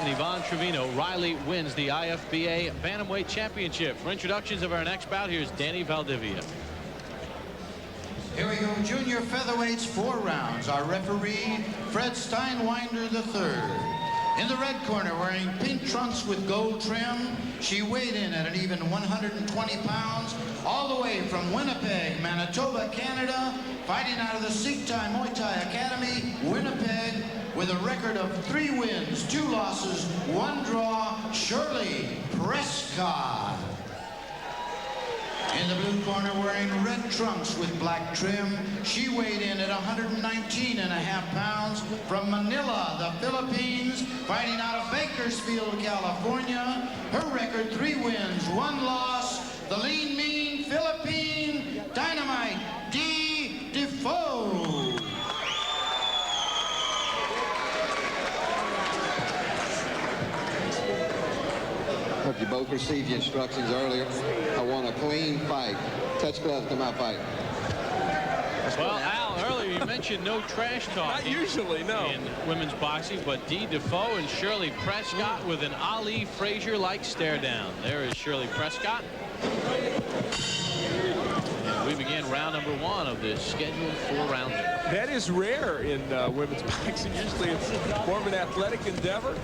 and Yvonne Trevino. Riley wins the IFBA Bantamweight Championship. For introductions of our next bout, here's Danny Valdivia. Here we go, junior featherweights, 4 rounds. Our referee, Fred Steinwinder III. In the red corner, wearing pink trunks with gold trim, she weighed in at an even 120 pounds, all the way from Winnipeg, Manitoba, Canada, fighting out of the Sikh Thai Muay Thai Academy, Winnipeg, with a record of 3 wins, 2 losses, 1 draw, Shirley Prescott. In the blue corner, wearing red trunks with black trim, she weighed in at 119.5 pounds, from Manila, the Philippines, fighting out of Bakersfield, California. Her record, 3 wins, 1 loss, the lean, mean Philippine Dynamite, Dee Dafoe. Hope you both received the instructions earlier. I want a clean fight. Touch gloves to my fight. Well, Al, earlier you mentioned no trash talk. Not usually, no. In women's boxing, but Dee Dafoe and Shirley Prescott with an Ali Frazier-like stare down. There is Shirley Prescott. And we begin round number 1 of this scheduled 4-rounder. That is rare in women's boxing. Usually it's more of an athletic endeavor,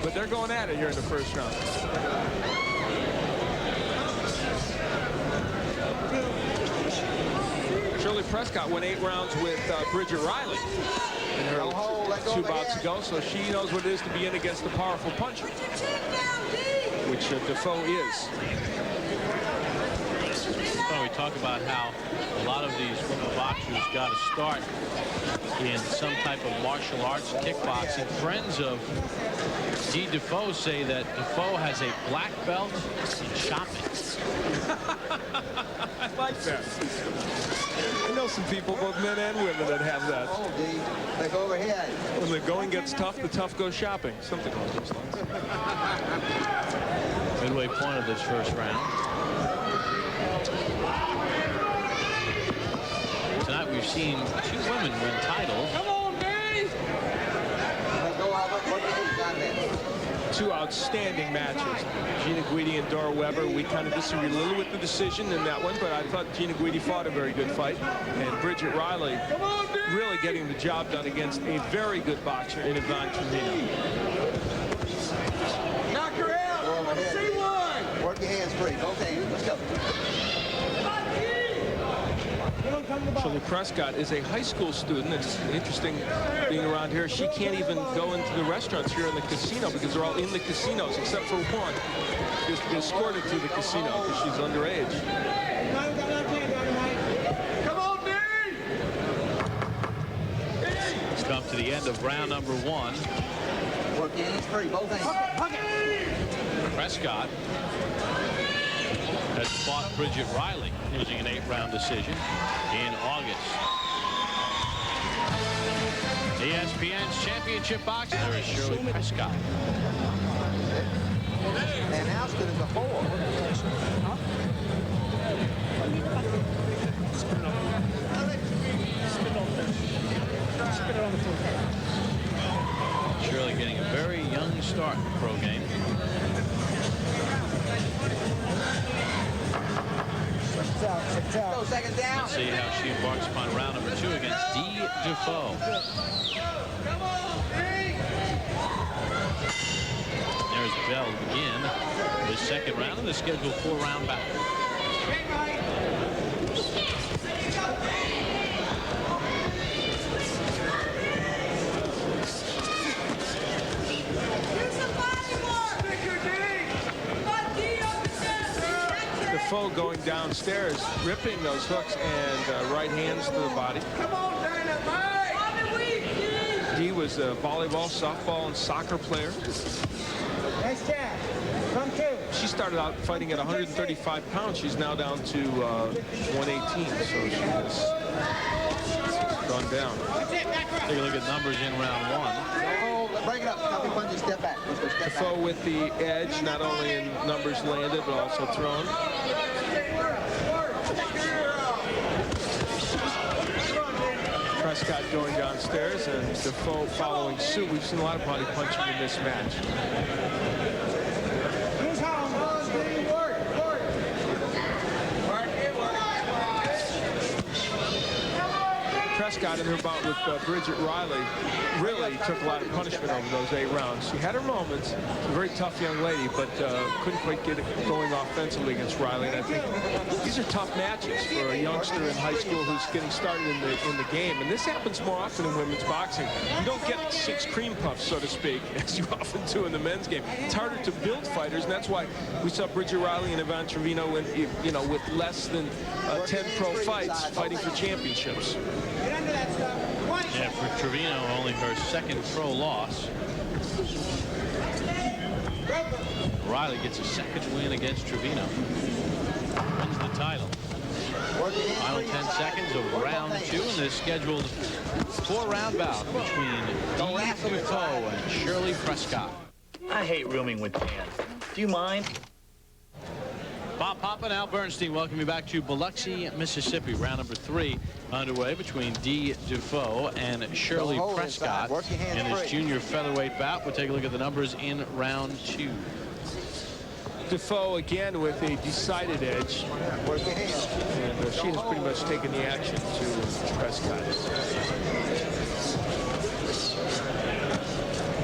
but they're going at it here in the first round. Shirley Prescott went 8 rounds with Bridget Riley in her 2 bouts ago, so she knows what it is to be in against a powerful puncher, which Dafoe is. Well, we talk about how a lot of these women boxers got to start in some type of martial arts, kickboxing. Friends of Dee Dafoe say that Dafoe has a black belt in shopping. I like that. I know some people, both men and women, that have that. Oh, Dee, they go overhead. When the going gets tough, the tough go shopping. Something like those lines. Midway point of this first round. Tonight we've seen 2 women win titles. Come on, Dave! 2 outstanding matches. Gina Guidi and Dora Weber. We kind of disagreed a little with the decision in that one, but I thought Gina Guidi fought a very good fight. And Bridget Riley really getting the job done against a very good boxer in Yvonne Trevino. Knock her out! See one! Work your hands free. Both hands. Let's go. Shirley Prescott is a high school student. It's interesting being around here. She can't even go into the restaurants here in the casino because they're all in the casinos except for one. She has to be escorted to the casino because she's underage. Come on, Dee! Let's come to the end of round number 1. Work your hands free. Both hands. Prescott has fought Bridget Riley using an 8-round decision in August. ESPN's championship boxing. There is Shirley Prescott. And how good is the 4? Shirley getting a very young start in the pro game. Go, second down. Let's see how she embarks upon round number 2 against Dee Dafoe. There's Bell to begin the second round of the scheduled 4-round bout. Dafoe going downstairs, ripping those hooks and right hands to the body. Come on, Dee was a volleyball, softball, and soccer player. Nice jab. Come to. She started out fighting at 135 pounds. She's now down to 118, so she has gone down. Take a look at numbers in round 1. Break it up. Copy punches. Step back. Dafoe with the edge, not only in numbers landed, but also thrown. Prescott going downstairs and Defoe following suit. We've seen a lot of body punching in this match. Prescott in her bout with Bridget Riley really took a lot of punishment over those 8 rounds. She had her moments. She's a very tough young lady, but couldn't quite get it going offensively against Riley. And I think these are tough matches for a youngster in high school who's getting started in the game. And this happens more often in women's boxing. You don't get 6 cream puffs, so to speak, as you often do in the men's game. It's harder to build fighters, and that's why we saw Bridget Riley and Yvonne Trevino, with less than 10 pro fights fighting for championships. Yeah, for Trevino, only her 2nd pro loss. Riley gets a 2nd win against Trevino. Wins the title. Final 10 seconds of round 2 in this scheduled 4-round bout between Dee Dafoe and Shirley Prescott. I hate rooming with Dan. Do you mind? Bob Papa and Al Bernstein welcome you back to Biloxi, Mississippi. Round number 3 underway between Dee Dafoe and Shirley Prescott in this junior featherweight bout. We'll take a look at the numbers in round 2. Defoe again with a decided edge. And she has pretty much taken the action to Prescott.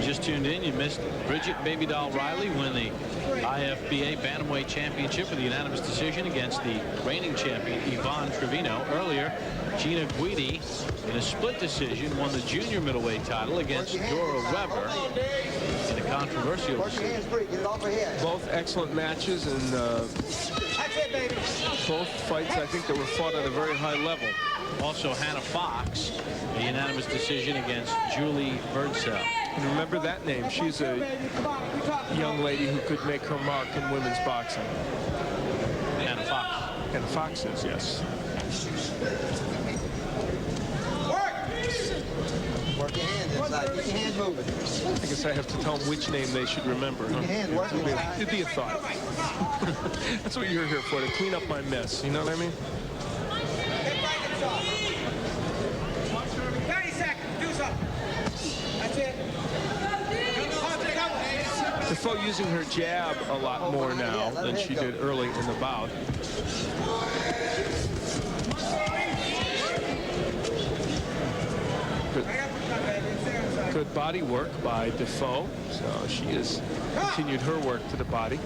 Just tuned in, you missed Bridget Baby Doll Riley win the IFBA Bantamweight Championship with a unanimous decision against the reigning champion Yvonne Trevino. Earlier, Gina Guidi in a split decision won the junior middleweight title against Dora Weber in a controversial decision. Both excellent matches, and both fights I think that were fought at a very high level. Also Hannah Fox, a unanimous decision against Julie Birdsell. And remember that name. She's a young lady who could make her mark in women's boxing. Hannah Fox. Hannah Fox is, yes. Work your hands inside. Keep your hands moving. I guess I have to tell them which name they should remember. Huh? It'd be a thought. That's what you're here for, to clean up my mess. You know what I mean? 30 seconds. Do something. That's it. Defoe using her jab a lot more now than she did early in the bout. Good body work by Defoe. So she has continued her work to the body.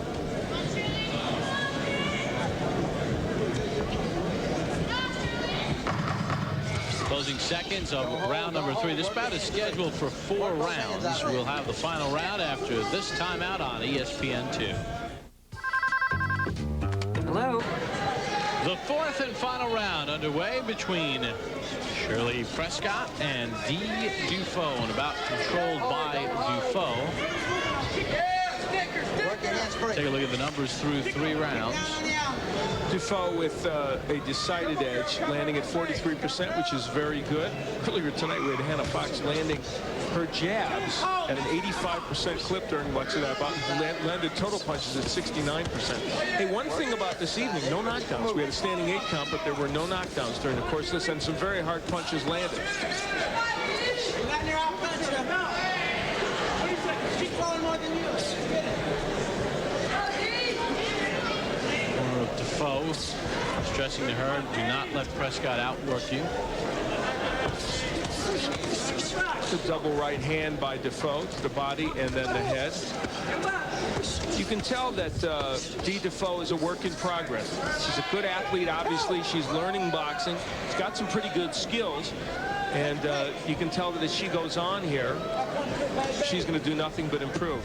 Closing seconds of round number 3. This bout is scheduled for 4 rounds. We'll have the final round after this timeout on ESPN2. Hello. The 4th and final round underway between Shirley Prescott and Dee Dafoe, and about controlled by Dafoe. Take a look at the numbers through 3 rounds. Defoe with a decided edge, landing at 43%, which is very good. Earlier tonight, we had Hannah Fox landing her jabs at an 85% clip during much of that bout, and landed total punches at 69%. Hey, one thing about this evening, no knockdowns. We had a standing 8 count, but there were no knockdowns during the course of this, and some very hard punches landed. She's falling more than you. Defoe stressing to her, do not let Prescott outwork you. The double right hand by Defoe to the body and then the head. You can tell that Dee Dafoe is a work in progress. She's a good athlete, obviously. She's learning boxing. She's got some pretty good skills. And you can tell that as she goes on here, she's going to do nothing but improve.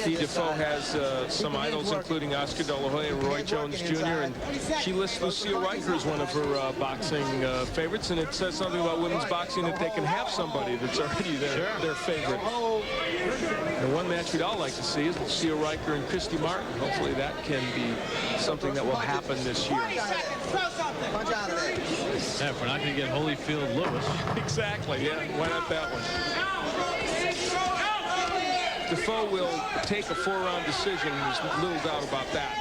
Dee Dafoe has some idols, including Oscar De La Hoya and Roy Jones Jr., and she lists Lucille Riker as one of her boxing favorites, and it says something about women's boxing that they can have somebody that's already their favorite. And one match we'd all like to see is Lucille Riker and Christy Martin. Hopefully that can be something that will happen this year. 20 seconds. Throw something. Punch out of there. Yeah, if we're not going to get Holyfield Lewis. Exactly, yeah. Why not that one? Defoe will take a 4-round decision. There's little doubt about that.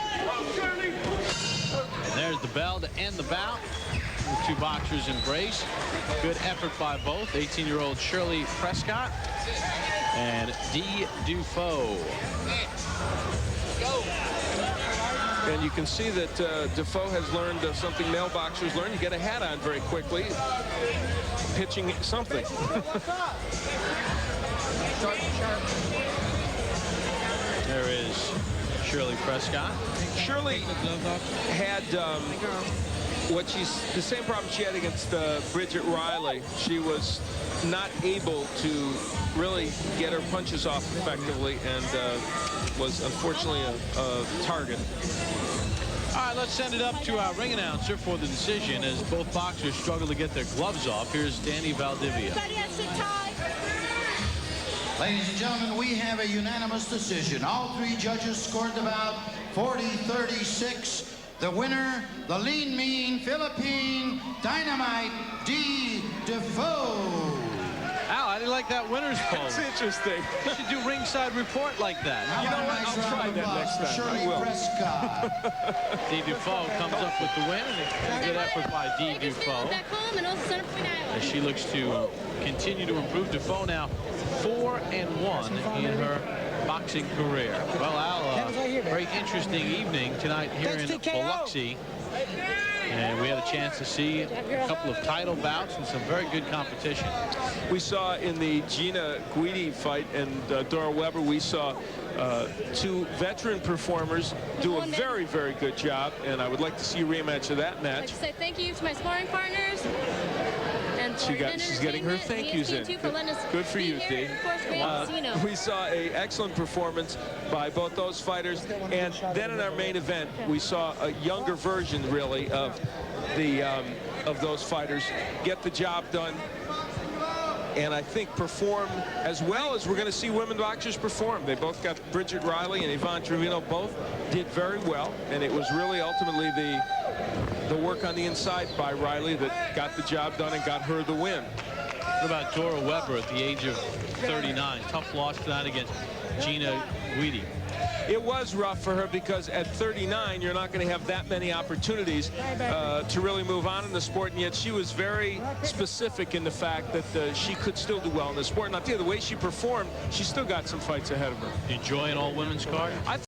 And there's the bell to end the bout. The two boxers embrace. Good effort by both. 18-year-old Shirley Prescott and Dee Dafoe. And you can see that Defoe has learned something male boxers learn. You get a hat on very quickly, pitching something. There is Shirley Prescott. Shirley had the same problem she had against Bridget Riley. She was not able to really get her punches off effectively and was unfortunately a target. All right, let's send it up to our ring announcer for the decision as both boxers struggle to get their gloves off. Here's Danny Valdivia. Ladies and gentlemen, we have a unanimous decision. All three judges scored the bout 40-36. The winner, the lean, mean, Philippine Dynamite, Dee Dafoe. Al, I didn't like that winner's pose. It's interesting. You should do ringside report like that. How You know about a what? nice I'll try round of that applause next for time. Shirley I will. Prescott. Dee Dafoe comes up with the win, and a good effort by Dee Dafoe as she looks to continue to improve. Dafoe now 4-1 in her boxing career. Well, Al, very interesting evening tonight here in Biloxi. And we had a chance to see a couple of title bouts and some very good competition. We saw in the Gina Guidi fight and Dora Weber, we saw two veteran performers do a very, very good job. And I would like to see a rematch of that I'd match. like to say thank you to my sparring partners. And She's getting her thank yous in. Good for you, Dee. We saw an excellent performance by both those fighters. And then in our main event, we saw a younger version, really, of those fighters get the job done. And I think perform as well as we're going to see women boxers perform. They both got Bridget Riley and Yvonne Trevino both did very well. And it was really ultimately the work on the inside by Riley that got the job done and got her the win. What about Dora Weber at the age of 39? Tough loss tonight against Gina Guidi. It was rough for her because at 39, you're not going to have that many opportunities to really move on in the sport. And yet she was very specific in the fact that she could still do well in the sport. And I'll tell you, the way she performed, she still got some fights ahead of her. Enjoying all women's card?